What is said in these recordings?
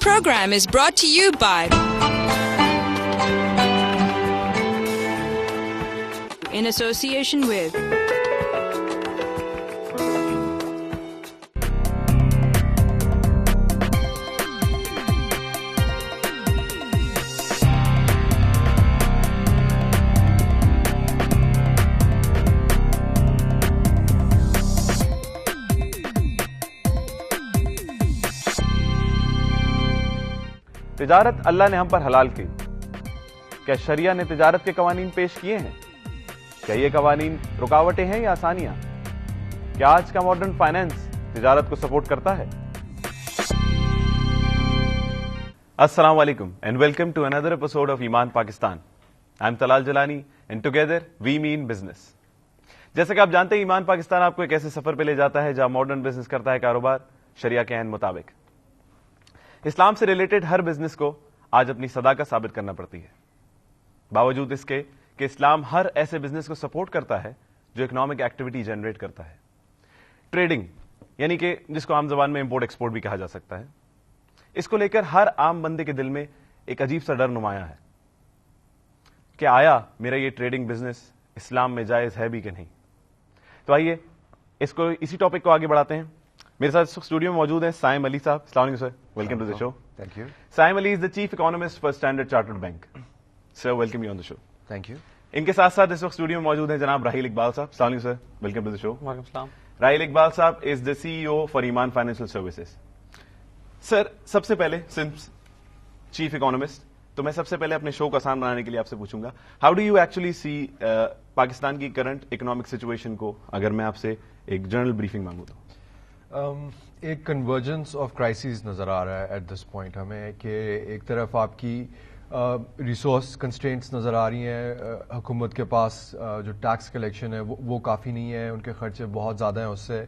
program is brought to you by in association with تجارت اللہ نے ہم پر حلال کی. کیا شریعہ نے تجارت کے قوانین پیش کیے ہیں؟ کیا یہ قوانین رکاوٹیں ہیں یا آسانیاں؟ کیا آج کا ماڈرن فائنینس تجارت کو سپورٹ کرتا ہے؟ السلام علیکم and welcome to another episode of Iman Pakistan. I'm Talal Jilani and together we mean business. جیسا کہ آپ جانتے ہیں ایمان پاکستان آپ کو ایک ایسے سفر پہ لے جاتا ہے جہاں ماڈرن بزنس کرتا ہے کاروبار شریعہ کے عین مطابق. اسلام سے ریلیٹڈ ہر بزنس کو آج اپنی صداقت ثابت کرنا پڑتی ہے، باوجود اس کے کہ اسلام ہر ایسے بزنس کو سپورٹ کرتا ہے جو اکنامک ایکٹیویٹی جنریٹ کرتا ہے. ٹریڈنگ یعنی کہ جس کو عام زبان میں امپورٹ ایکسپورٹ بھی کہا جا سکتا ہے، اس کو لے کر ہر عام بندے کے دل میں ایک عجیب سا ڈر نمایاں ہے کہ آیا میرا یہ ٹریڈنگ بزنس اسلام میں جائز ہے بھی کہ نہیں. تو آئیے اسی ٹاپک کو آگے بڑھاتے ہیں. میرے ساتھ اسٹوڈیو میں موجود ہیں سائم علی صاحب. السلام علیکم sir, welcome to the show. Thank you. Saim Ali is the chief economist for Standard Chartered Bank. Sir welcome you on the show. Thank you. ان کے ساتھ ساتھ اس وقت اسٹوڈیو میں موجود ہیں جناب راہیل اقبال صاحب. السلام علیکم سر, ویلکم ٹو دی شو. وعلیکم السلام. راہیل اقبال صاحب از دا سی ای او فار ایمان فائنینشیل سروسز. سر سب سے پہلے سنس چیف اکانومسٹ تو میں سب سے پہلے اپنے شو کو آسان بنانے کے لیے آپ سے پوچھوں گا, how do you actually see Pakistan کی کرنٹ اکنامک سچویشن کو, اگر میں آپ سے ایک جنرل بریفنگ مانگوں تو؟ ایک کنورجنس آف کرائسز نظر آ رہا ہے ایٹ دس پوائنٹ ہمیں, کہ ایک طرف آپ کی ریسورس کنسٹرینٹس نظر آ رہی ہیں, حکومت کے پاس جو ٹیکس کلیکشن ہے وہ کافی نہیں ہے, ان کے خرچے بہت زیادہ ہیں اس سے.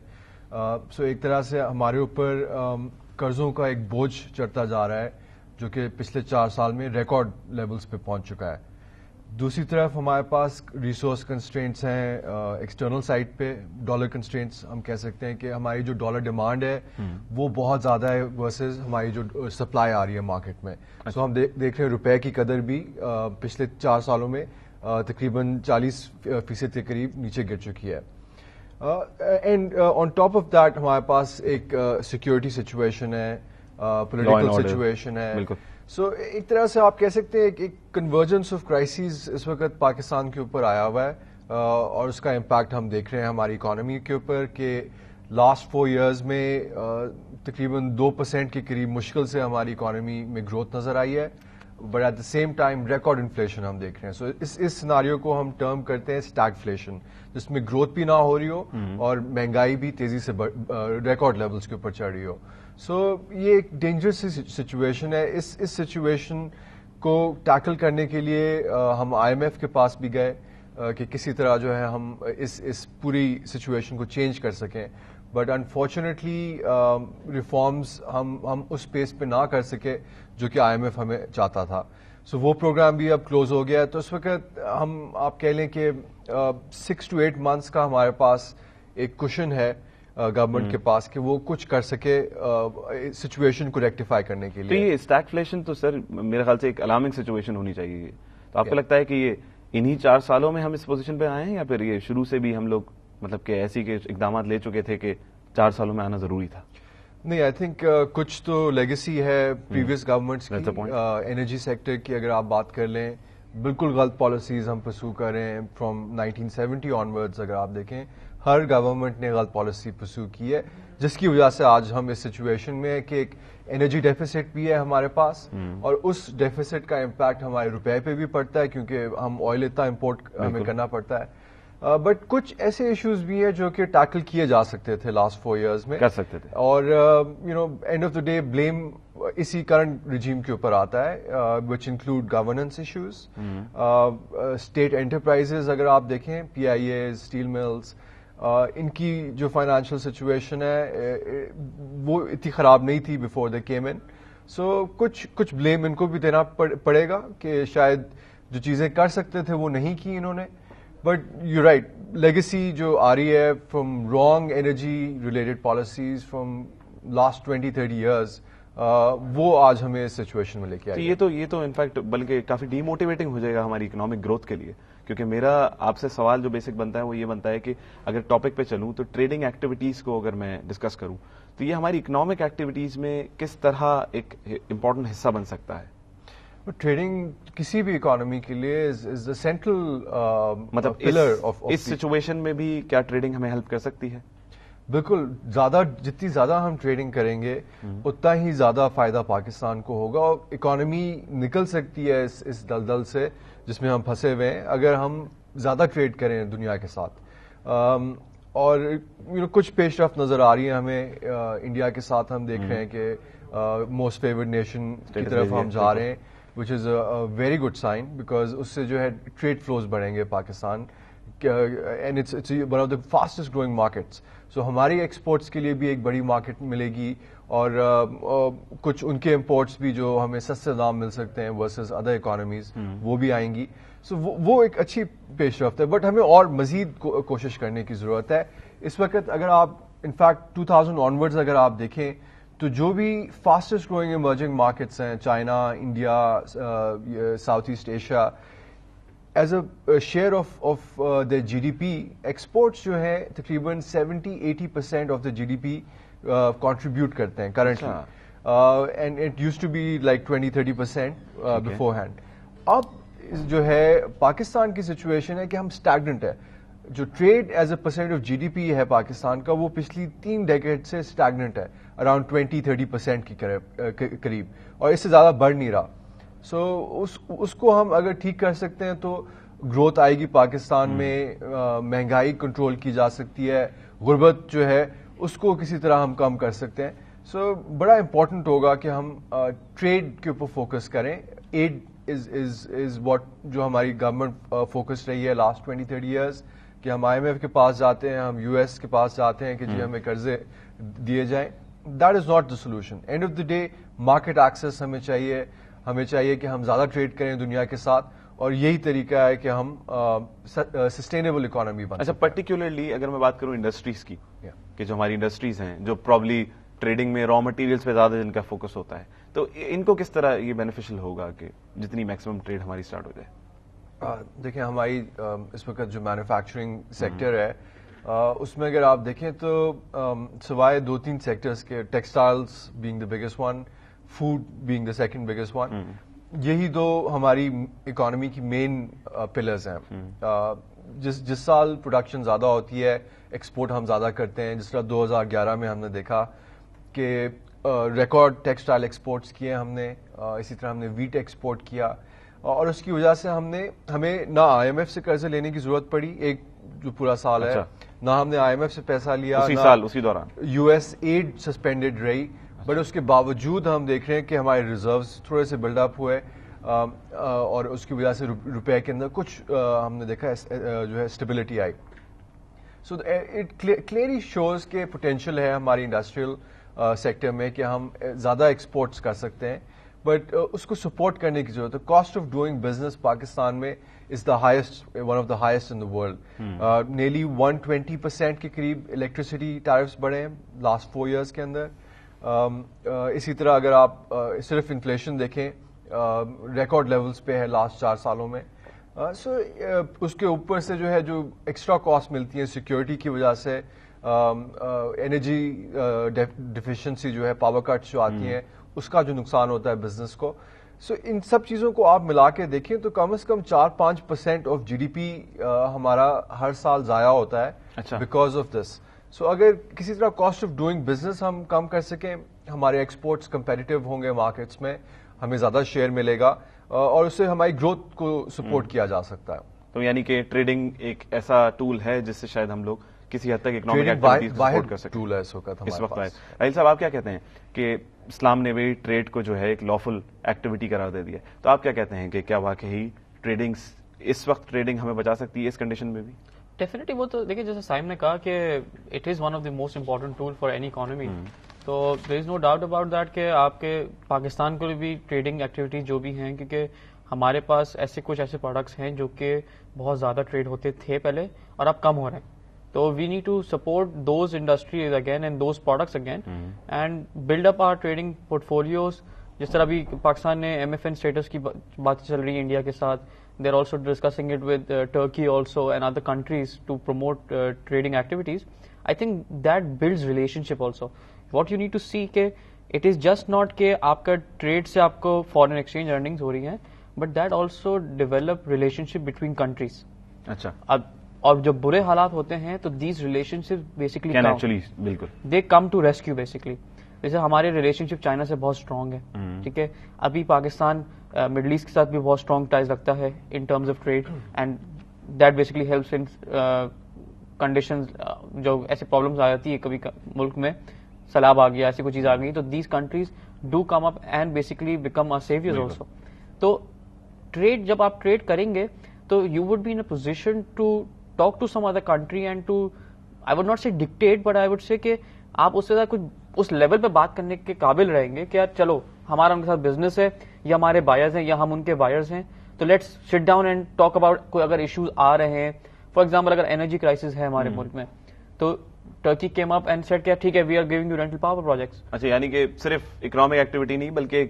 سو ایک طرح سے ہمارے اوپر قرضوں کا ایک بوجھ چڑھتا جا رہا ہے جو کہ پچھلے 4 سال میں ریکارڈ لیولز پہ پہنچ چکا ہے. دوسری طرف ہمارے پاس ریسورس کنسٹرینٹس ہیں ایکسٹرنل سائڈ پہ, ڈالر کنسٹرینٹس ہم کہہ سکتے ہیں کہ ہماری جو ڈالر ڈیمانڈ ہے وہ بہت زیادہ ہے ورسز ہماری جو سپلائی آ رہی ہے مارکیٹ میں. سو ہم دیکھ رہے ہیں روپے کی قدر بھی پچھلے 4 سالوں میں تقریباً 40% کے قریب نیچے گر چکی ہے. And on top of that ہمارے پاس ایک سیکورٹی سچویشن ہے, پولیٹیکل سچویشن ہے. سو ایک طرح سے آپ کہہ سکتے ہیں ایک کنورجنس آف کرائسز اس وقت پاکستان کے اوپر آیا ہوا ہے, اور اس کا امپیکٹ ہم دیکھ رہے ہیں ہماری اکانومی کے اوپر کہ لاسٹ 4 ایئرز میں تقریباً 2% کے قریب مشکل سے ہماری اکانومی میں گروتھ نظر آئی ہے, but at the same time record inflation ہم دیکھ رہے ہیں. سو اس سیناریو کو ہم ٹرم کرتے ہیں اسٹیگفلیشن, جس میں گروتھ بھی نہ ہو رہی ہو اور مہنگائی بھی تیزی سے ریکارڈ لیولز کے اوپر چڑھ رہی ہو. سو یہ ایک ڈینجرس سچویشن ہے. اس سچویشن کو ٹیکل کرنے کے لیے ہم IMF کے پاس بھی گئے کہ کسی طرح جو ہے ہم اس پوری سچویشن کو چینج کر سکیں, بٹ انفارچونیٹلی ریفارمز ہم اس پیس پہ نہ کر سکے جو کہ IMF ہمیں چاہتا تھا. سو وہ پروگرام بھی اب کلوز ہو گیا ہے. تو اس وقت ہم آپ کہہ لیں کہ 6 to 8 months کا ہمارے پاس ایک کوشن ہے گورنمنٹ کے پاس کہ وہ کچھ کر سکے سچویشن کو ریکٹیفائی کرنے کے لیے. تو یہ اسٹیگفلیشن تو سر میرے خیال سے ایک الارمنگ سچویشن ہونی چاہیے. تو آپ کو لگتا ہے کہ یہ انہی 4 سالوں میں ہم اس پوزیشن پہ آئے ہیں, یا پھر یہ شروع سے بھی ہم لوگ مطلب کہ ایسی کے اقدامات لے چکے تھے کہ 4 سالوں میں آنا ضروری تھا؟ نہیں, آئی تھنک کچھ تو لیگیسی ہے پریویس گورنمنٹس کی. انرجی سیکٹر کی اگر آپ بات کر لیں, بالکل غلط پالیسیز ہم پرسو کر رہے ہیں فرام 1970 آنورڈز. اگر آپ دیکھیں ہر گورنمنٹ نے غلط پالیسی پرسو کی ہے, جس کی وجہ سے آج ہم اس سچویشن میں ہے کہ ایک انرجی ڈیفیسٹ بھی ہے ہمارے پاس, اور اس ڈیفیسٹ کا امپیکٹ ہمارے روپے پہ بھی پڑتا ہے کیونکہ ہم آئل اتنا امپورٹ ہمیں کرنا پڑتا ہے. بٹ کچھ ایسے ایشوز بھی ہیں جو کہ ٹیکل کیے جا سکتے تھے لاسٹ 4 ایئرز میں, کر سکتے تھے, اور and of the day blame اسی کرنٹ رجیم کے اوپر آتا ہے, which include governance issues, state enterprises اگر آپ دیکھیں, PIAs, اسٹیل ملز, ان کی جو فائنینشیل سچویشن ہے وہ اتنی خراب نہیں تھی بفور دے کیم ان. سو کچھ بلیم ان کو بھی دینا پڑے گا کہ شاید جو چیزیں کر سکتے تھے وہ نہیں کی انہوں نے. بٹ یو رائٹ, لیگیسی جو آ رہی ہے from wrong energy related policies from last 20-30 years وہ آج ہمیں اس سچویشن میں لے کے آئی. یہ تو انفیکٹ بلکہ کافی ڈی موٹیویٹنگ ہو جائے گا ہماری اکنامک گروتھ کے لیے. کیونکہ میرا آپ سے سوال جو بیسک بنتا ہے وہ یہ بنتا ہے کہ اگر ٹاپک پہ چلوں تو ٹریڈنگ ایکٹیویٹیز کو اگر میں ڈسکس کروں تو یہ ہماری اکنامک ایکٹیویٹیز میں کس طرح ایک امپورٹنٹ حصہ بن سکتا ہے؟ ٹریڈنگ کسی بھی اکانومی کے لیے از دا سینٹرل مطلب پلر اس سچویشن میں بھی کیا ٹریڈنگ ہمیں ہیلپ کر سکتی ہے؟ بالکل. جتنی زیادہ ہم ٹریڈنگ کریں گے اتنا ہی زیادہ فائدہ پاکستان کو ہوگا اور اکانومی نکل سکتی ہے اس دلدل سے جس میں ہم پھنسے ہوئے ہیں اگر ہم زیادہ ٹریڈ کریں دنیا کے ساتھ. اور کچھ پیش رفت نظر آ رہی ہے ہمیں انڈیا کے ساتھ. ہم دیکھ رہے ہیں کہ موسٹ فیورڈ نیشن کی طرف ہم جا رہے ہیں which is a very good sign because اس سے جو ہے ٹریڈ فلوز بڑھیں گے Pakistan and it's one of the fastest growing markets. So ہماری ایکسپورٹس کے لیے بھی ایک بڑی مارکیٹ ملے گی اور کچھ ان کے امپورٹس بھی جو ہمیں سستے دام مل سکتے ہیں ورسز ادر اکانومیز وہ بھی آئیں گی. سو وہ ایک اچھی پیش رفت ہے بٹ ہمیں اور مزید کوشش کرنے کی ضرورت ہے. اس وقت اگر آپ انفیکٹ 2000 آنورڈز اگر آپ دیکھیں تو جو بھی فاسٹسٹ گروئنگ ایمرجنگ مارکیٹس ہیں China, India, South East Asia, as a share of the G D P exports جو ہے تقریباً 70-80% of the G D P contribute کرتے ہیں currently and it used to be like 20-30% beforehand. اب جو ہے پاکستان کی سچویشن ہے کہ ہم اسٹیگننٹ ہے. جو trade as a percent of G D P ہے پاکستان کا وہ پچھلی 3 ڈیکیڈ سے اسٹیگننٹ ہے اراؤنڈ 20-30% کی قریب اور اس سے زیادہ بڑھ نہیں رہا. سو اس کو ہم اگر ٹھیک کر سکتے ہیں تو گروتھ آئے گی پاکستان میں, مہنگائی کنٹرول کی جا سکتی ہے, غربت جو ہے اس کو کسی طرح ہم کم کر سکتے ہیں. سو بڑا امپورٹنٹ ہوگا کہ ہم ٹریڈ کے اوپر فوکس کریں. ایڈ از واٹ جو ہماری گورنمنٹ فوکس رہی ہے لاسٹ 20-30 ایئرس کہ ہم آئی ایم ایف کے پاس جاتے ہیں, ہم یو ایس کے پاس جاتے ہیں کہ جی ہمیں قرضے دیے جائیں. That is not the solution. And of the day market access ہمیں چاہیے کہ ہم زیادہ ٹریڈ کریں دنیا کے ساتھ اور یہی طریقہ ہے کہ ہم سسٹینیبل اکانومی بن. اچھا, پرٹیکولرلی اگر میں بات کروں انڈسٹریز کی کہ جو ہماری انڈسٹریز ہیں جو پرابلی ٹریڈنگ میں را مٹیریلز پہ زیادہ جن کا فوکس ہوتا ہے تو ان کو کس طرح یہ بینیفیشل ہوگا کہ جتنی میکسیمم ٹریڈ ہماری اسٹارٹ ہو جائے؟ دیکھیں ہماری اس وقت جو مینوفیکچرنگ سیکٹر ہے اس میں اگر آپ دیکھیں تو سوائے 2-3 سیکٹرز کے textiles being the biggest one, food being the second biggest one, یہی 2 ہماری اکانومی کی مین پلرز ہیں. جس سال پروڈکشن زیادہ ہوتی ہے ایکسپورٹ ہم زیادہ کرتے ہیں. جس طرح 2011 میں ہم نے دیکھا کہ ریکارڈ ٹیکسٹائل ایکسپورٹس کیے ہم نے, اسی طرح ہم نے ویٹ ایکسپورٹ کیا اور اس کی وجہ سے ہمیں نہ آئی ایم ایف سے قرضے لینے کی ضرورت پڑی ایک جو پورا سال ہے, نہ ہم نے آئی ایم ایف سے پیسہ لیا, اسی دوران یو ایس ایڈ سسپینڈڈ رہی. بٹ اس کے باوجود ہم دیکھ رہے ہیں کہ ہمارے ریزروز تھوڑے سے بلڈ اپ ہوئے اور اس کی وجہ سے روپے کے اندر کچھ ہم نے دیکھا جو ہے اسٹیبلٹی آئی. سو اٹ کلیئرلی شوز کہ پوٹینشیل ہے ہماری انڈسٹریل سیکٹر میں کہ ہم زیادہ ایکسپورٹس کر سکتے ہیں بٹ اس کو سپورٹ کرنے کی ضرورت ہے. Cost of doing business Pakistan میں is the highest, one of the highest in the world. Nearly 120% کے قریب الیکٹریسٹی ٹیرفس بڑھے ہیں لاسٹ 4 ایئرس کے اندر. اسی طرح اگر آپ صرف انفلیشن دیکھیں ریکارڈ لیولز پہ ہے لاسٹ 4 سالوں میں. سو اس کے اوپر سے جو ہے جو ایکسٹرا کاسٹ ملتی ہیں سیکیورٹی کی وجہ سے, انرجی ڈیفیشنسی جو ہے, پاور کٹس جو آتی ہیں اس کا جو نقصان ہوتا ہے بزنس کو. سو ان سب چیزوں کو آپ ملا کے دیکھیں تو کم از کم 4-5% آف جی ڈی پی ہمارا ہر سال ضائع ہوتا ہے بیکاز آف دس. سو اگر کسی طرح کاسٹ آف ڈوئنگ بزنس ہم کم کر سکیں, ہمارے ایکسپورٹس کمپیٹیٹو ہوں گے مارکیٹس میں, ہمیں زیادہ شیئر ملے گا اور اس سے ہماری گروتھ کو سپورٹ کیا جا سکتا ہے. تو یعنی کہ ٹریڈنگ ایک ایسا ٹول ہے جس سے شاید ہم لوگ کسی حد تک اکنامک ایکٹیویٹیز کو سپورٹ کر سکتے ہیں. اس وقت راہیل صاحب آپ کیا کہتے ہیں کہ اسلام نے بھی ٹریڈ کو جو ہے ایک لافل ایکٹیویٹی قرار دے دیا, تو آپ کیا کہتے ہیں کہ کیا واقعی ٹریڈنگ اس وقت ٹریڈنگ ہمیں بچا سکتی ہے اس کنڈیشن میں بھی؟ ڈیفینیٹلی. وہ تو دیکھیں جیسے سائم نے کہا کہ it is one of the most important tool for any economy. تو there is no doubt about that کہ آپ کے پاکستان کو بھی ٹریڈنگ ایکٹیویٹیز جو بھی ہیں, کیونکہ ہمارے پاس کچھ ایسے پروڈکٹس ہیں جو کہ بہت زیادہ ٹریڈ ہوتے تھے پہلے اور اب کم ہو رہے ہیں. So we need to support those industries again and those products again and build up our trading portfolios. جس طرح ابھی پاکستان نے MFN اسٹیٹس کی بات چل رہی ہے انڈیا کے ساتھ, they are also discussing it with Turkey also and other countries to promote trading activities. I think that builds relationship also. What you need to see کہ اٹ از جسٹ ناٹ کہ آپ کا trade سے آپ کو foreign exchange earnings ہو رہی ہیں, but that also develop relation ship between countries. اچھا, اب اور جب برے حالات ہوتے ہیں تو دیز ریلیشن شپ بیسکلی بالکل دے کم ٹو ریسکیو بیسکلی. جیسے ہمارے ریلیشن شپ چائنا سے بہت اسٹرانگ ہے, ٹھیک ہے. ابھی پاکستان مڈل ایسٹ کے ساتھ بھی بہت اسٹرانگ ٹائز رکھتا ہے in terms of trade, and that basically helps in conditions جو ایسے پرابلمس آ جاتی ہے کبھی ملک میں, سیلاب آ گیا, ایسی کوئی چیز آ گئی, تو these countries do come up and basically become our saviours also. تو ٹریڈ جب آپ ٹریڈ کریں گے تو you would be in a position to talk to some other country and to, I would not say dictate, but I would say کہ آپ اس سے کچھ اس لیول پہ بات کرنے کے قابل رہیں گے کہ یار چلو ہمارا ان کے ساتھ بزنس ہے, یا ہمارے بائرز ہیں یا ہم ان کے بائرز ہیں, تو let's sit down and talk about کوئی اگر ایشوز آ رہے ہیں. فار ایگزامپل اگر انرجی کرائسس ہے ہمارے ملک میں, تو Turkey came up and set کیا ٹھیک ہے we are giving you rental power projects. اچھا, یعنی کہ صرف اکنامک ایکٹیویٹی نہیں بلکہ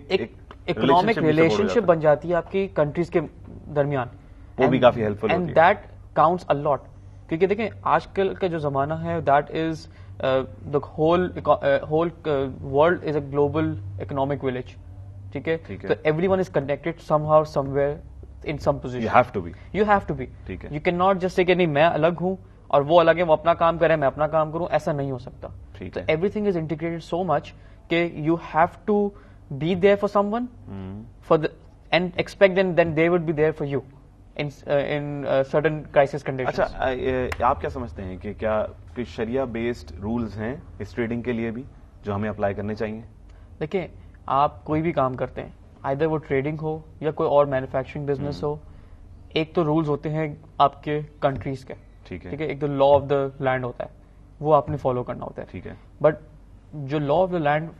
اکنامک ریلیشن شپ بن جاتی ہے آپ کی کنٹریز کے درمیان, وہ بھی کافی ہیلپ فل ہوتی ہے. اینڈ دیٹ کاؤنٹس ا لاٹ, کیونکہ دیکھیں آج کل کا جو زمانہ ہے that is the whole world is a global economic village, ٹھیک ہے. تو everyone is connected somehow somewhere in some position. You have to be. You cannot just say کہ نہیں میں الگ ہوں اور وہ الگ ہے, وہ اپنا کام کرے میں اپنا کام کروں, ایسا نہیں ہو سکتا. تو everything is integrated so much کہ you have to be there for someone for the and expect then they would be there for you in certain crisis conditions. اچھا, آپ کیا سمجھتے ہیں کہ کیا کوئی شریعہ بیسڈ رولز ہیں اس ٹریڈنگ کے لیے بھی جو ہمیں اپلائی کرنے چاہیے؟ دیکھیں آپ کوئی بھی کام کرتے ہیں, آئیدر وہ ٹریڈنگ ہو یا کوئی اور مینوفیکچرنگ بزنس ہو, ایک تو رولز ہوتے ہیں آپ کے کنٹریز کے, ٹھیک ہے. ایک تو لا آف دا لینڈ ہوتا ہے, وہ آپ نے فالو کرنا ہوتا ہے, ٹھیک ہے. بٹ جو law of the land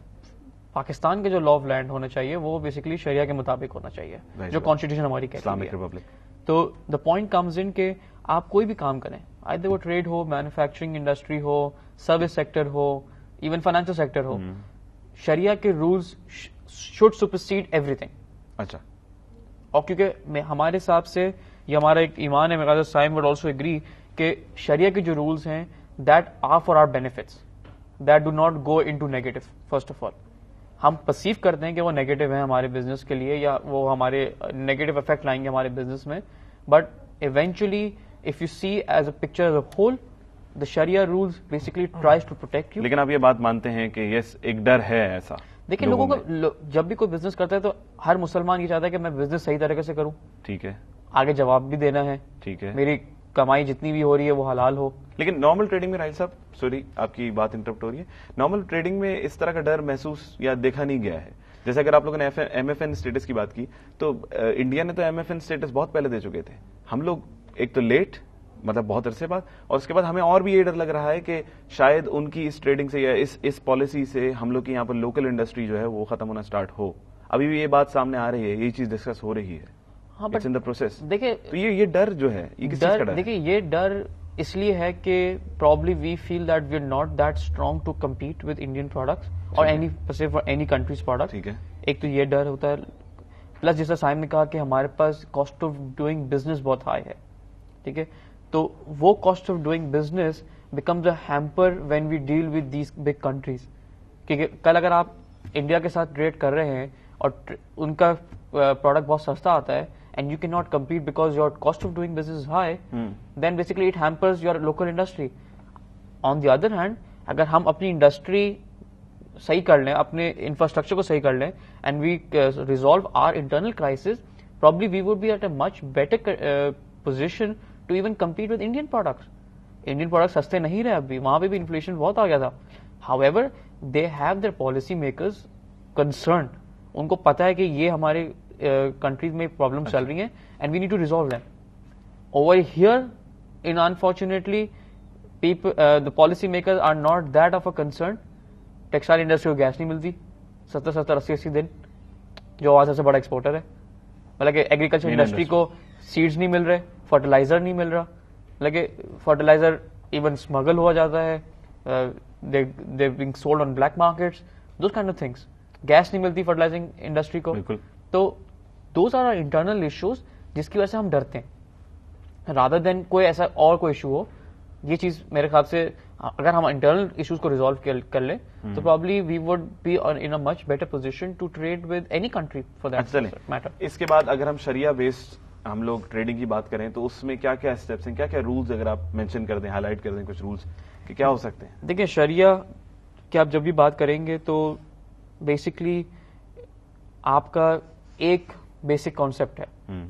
Pakistan کے جو لا آف لینڈ ہونا چاہیے وہ بیسکلی شریعہ کے مطابق ہونا چاہیے, جو کانسٹیٹیوشن ہماری کہتی ہے اسلامک ریپبلک. تو دا پوائنٹ کمز ان کہ آپ کوئی بھی کام کریں, آئدر وہ ٹریڈ ہو, مینوفیکچرنگ انڈسٹری ہو, سروس سیکٹر ہو, ایون فائنینشل سیکٹر ہو, شریعہ کے rules should supersede everything. اچھا, اور کیونکہ ہمارے حساب سے یہ ہمارا ایک ایمان ہے, میرا سائم وڈ آلسو ایگری کہ شریعہ کے جو رولز ہیں that are for our benefits, that do not go into negative. First of all ہم پرسیو کرتے ہیں کہ وہ نیگیٹو ہیں ہمارے بزنس کے لیے, یا وہ ہمارے نیگیٹو افیکٹ لائیں گے ہمارے بزنس میں, but eventually if you see as a picture as a whole, the Sharia rules basically tries to protect you. لیکن آپ یہ بات مانتے ہیں کہ یس ایک ڈر ہے ایسا؟ دیکھیں لوگوں کو جب بھی کوئی بزنس کرتا ہے تو ہر مسلمان یہ چاہتا ہے کہ میں بزنس صحیح طریقے سے کروں, ٹھیک ہے, آگے جواب بھی دینا ہے, ٹھیک ہے, میری کمائی جتنی بھی ہو رہی ہے وہ حلال ہو. لیکن نارمل ٹریڈنگ میں راہیل صاحب, سوری آپ کی بات انٹرپٹ ہو رہی ہے, نارمل ٹریڈنگ میں اس طرح کا ڈر محسوس یا دیکھا نہیں گیا ہے. جیسے اگر آپ لوگوں نے MFN اسٹیٹس کی بات کی تو انڈیا نے تو MFN اسٹیٹس بہت پہلے دے چکے تھے, ہم لوگ ایک تو لیٹ مطلب بہت عرصے بعد, اور اس کے بعد ہمیں اور بھی یہ ڈر لگ رہا ہے کہ شاید ان کی اس ٹریڈنگ سے یا اس پالیسی سے ہم لوگ کی یہاں پر لوکل انڈسٹری جو ہے وہ ختم ہونا سٹارٹ ہو. ابھی بھی یہ بات سامنے آ رہی ہے, یہ چیز ڈسکس ہو رہی ہے, اٹس ان دی پروسیس. دیکھیں تو یہ ڈر جو ہے یہ کس چیز کا ڈر ہے؟ دیکھیں یہ ڈر اس لیے ہے کہ probably we feel that we are not that strong to compete with Indian products اور اینی کنٹریز پروڈکٹ. ٹھیک ہے, ایک تو یہ ڈر ہوتا ہے, پلس جیسا سائم نے کہا کہ ہمارے پاس کاسٹ آف ڈوئنگ بزنس بہت ہائی ہے, ٹھیک ہے. تو وہ cost of doing business becomes a hamper when we deal with these big countries. کیونکہ کل اگر آپ انڈیا کے ساتھ ٹریڈ کر رہے ہیں اور ان کا پروڈکٹ بہت سستا آتا ہے and you can not compete because your cost of doing business high, then basically it hampers your local industry. On the other hand اگر ہم اپنی انڈسٹری صحیح کر لیں, اپنے انفراسٹرکچر کو صحیح کر لیں, and we resolve our internal crisis, probably we would be at a much better position to even compete with Indian products. Indian product سستے نہیں رہے, ابھی وہاں پہ بھی انفلیشن بہت آ گیا تھا. However they have their policy makers concerned, ان کو پتا ہے کہ یہ ہمارے کنٹریز میں پرابلم چل رہی ہیں and we need to resolve them. Over here in unfortunately the policy makers are not that of a concern. Textile industry کو گیس نہیں ملتی 70-80 دن, جو آواز سب سے بڑا ایکسپورٹر ہے. مطلب کہ ایگریکلچر انڈسٹری کو سیڈز نہیں مل رہے, فرٹیلائزر نہیں مل رہا, مطلب کہ فرٹیلائزر even smuggle ہوا جاتا ہے, they're being sold on black markets, those kind of things. Gas نہیں ملتی فرٹیلائزنگ انڈسٹری کو, تو دوز آر انٹرنل ایشوز جس کی وجہ سے ہم ڈرتے ہیں رادر دین کوئی ایسا اور کوئی ایشو ہو. یہ چیز میرے خیال سے اگر ہم انٹرنل ایشوز کو ریزالو کر لیں تو probably we would be in a much better position to trade with any country for that matter. اس کے بعد اگر ہم شریعہ بیسڈ ہم لوگ ٹریڈنگ کی بات کریں تو اس میں کیا کیا اسٹیپس ہیں, کیا کیا رولز اگر آپ مینشن کر دیں, ہائی لائٹ کر دیں کچھ رولز کہ کیا ہو سکتے ہیں. دیکھیں شریعہ کی آپ جب بھی بات کریں گے تو بیسکلی آپ کا ایک بیسک کانسیپٹ ہے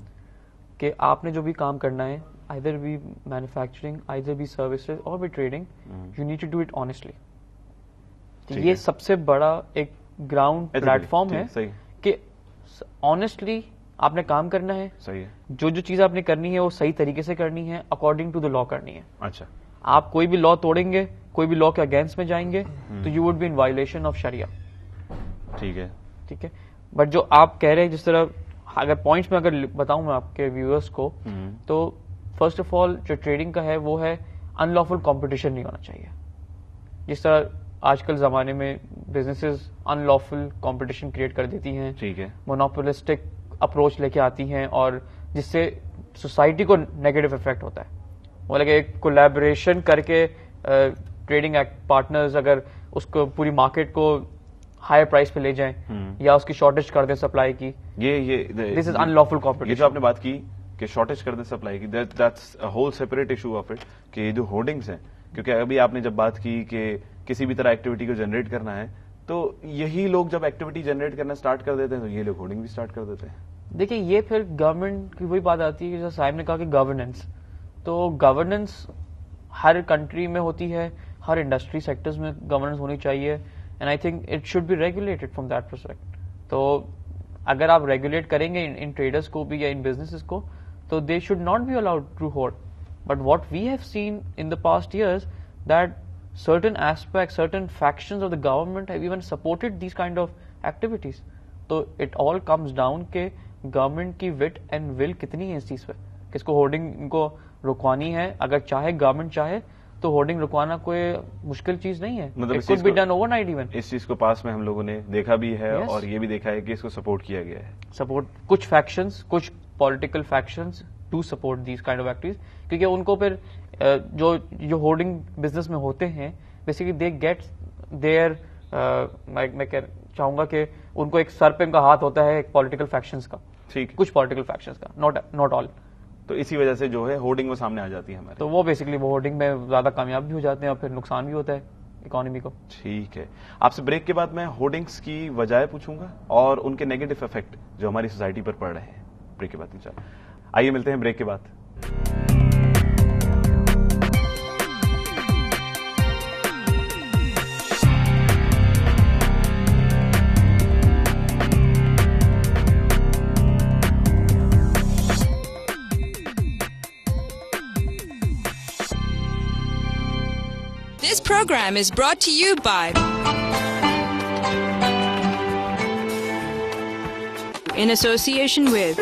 کہ آپ نے جو بھی کام کرنا ہے, either be manufacturing, either be services or be trading, you need to do it honestly. یہ سب سے بڑا ایک گراؤنڈ پلیٹ فارم ہے کہ آنےسٹلی آپ نے کام کرنا ہے, جو جو چیز آپ نے کرنی ہے وہ صحیح طریقے سے کرنی ہے, اکارڈنگ ٹو دا لا کرنی ہے. اچھا, آپ کوئی بھی لا توڑیں گے, کوئی بھی لا کے اگینسٹ میں جائیں گے تو you would be in violation of شریعہ. ٹھیک ہے, ٹھیک ہے. بٹ جو آپ کہہ رہے ہیں, جس طرح اگر پوائنٹس میں اگر بتاؤں میں آپ کے ویورس کو, تو فرسٹ آف آل جو ٹریڈنگ کا ہے وہ ہے ان لافل کمپٹیشن نہیں ہونا چاہیے. جس طرح آج کل زمانے میں businesses in lawful competition create کر دیتی ہیں, ٹھیک ہے, مونوپولسٹک اپروچ لے کے آتی ہیں, اور جس سے سوسائٹی کو نیگیٹو افیکٹ ہوتا ہے. وہ لگے ایک کولیبریشن کر کے ٹریڈنگ پارٹنرز اگر اس کو پوری مارکیٹ کو ہائر پرائز پہ لے جائیں یا اس کی شارٹیج کر دیں سپلائی کی, دس از ان لافل کمپٹیشن. یہ جو آپ نے بات کی کہ شارٹیج کر دیں سپلائی کی, that's a whole separate issue of it, کہ یہ جو ہورڈنگس ہیں, کیونکہ ابھی آپ نے جب بات کی کہ کسی بھی طرح ایکٹیویٹی کو جنریٹ کرنا ہے تو یہی لوگ جب ایکٹیویٹی جنریٹ کرنا اسٹارٹ کر دیتے ہیں تو یہ لوگ ہورڈنگ بھی اسٹارٹ کر دیتے ہیں. دیکھیں یہ پھر گورنمنٹ کی وہی بات آتی ہے, جیسے صاحب نے کہا کہ گورننس, تو گورننس ہر کنٹری میں ہوتی ہے, ہر انڈسٹری سیکٹرز میں گورننس ہونی چاہیے, and I think it should be regulated from that perspective. تو اگر آپ ریگولیٹ کریں گے ان ٹریڈرس کو بھی یا ان بزنسز کو, تو they should not be allowed to hoard. But what we have seen in the past years, that certain aspects, certain factions of the government have even supported these kind of activities. So it all comes down کہ government کی wit and will کتنی ہے اس چیز پہ, کہ اس کو ہوردنگ ان کو رکوانی ہے. اگر چاہے گورنمنٹ چاہے تو ہوردنگ رکوانا کوئی مشکل چیز نہیں ہے. It could be done overnight even. اس چیز کو پاس میں ہم لوگوں نے دیکھا بھی ہے اور یہ بھی دیکھا ہے کہ اس کو سپورٹ کیا گیا ہے. سپورٹ کچھ فیکشنز, کچھ political factions to support these kind of activities, کیونکہ ان کو پھر جو ہولڈنگ بزنس میں ہوتے ہیں بیسیکلی دے گیٹ دیئر, میں چاہوں گا کہ ان کو ایک سر پہ ان کا ہاتھ ہوتا ہے ایک پولیٹیکل فیکشنز کا, ٹھیک, کچھ پولیٹیکل فیکشنز کا, ناٹ آل. تو اسی وجہ سے جو ہے ہولڈنگ وہ سامنے آ جاتی ہے ہمارے, تو وہ بیسکلی وہ ہولڈنگ میں زیادہ کامیاب بھی ہو جاتے ہیں اور پھر نقصان بھی ہوتا ہے اکانومی کو. ٹھیک ہے, آپ سے بریک کے بعد میں ہولڈنگس کی وجہ پوچھوں گا اور ان کے نیگیٹو افیکٹ جو ہماری سوسائٹی پر پڑ رہے ہیں. بریک کے بعد انشاءاللہ. آئیے ملتے ہیں بریک کے بعد. This program is brought to you by in association with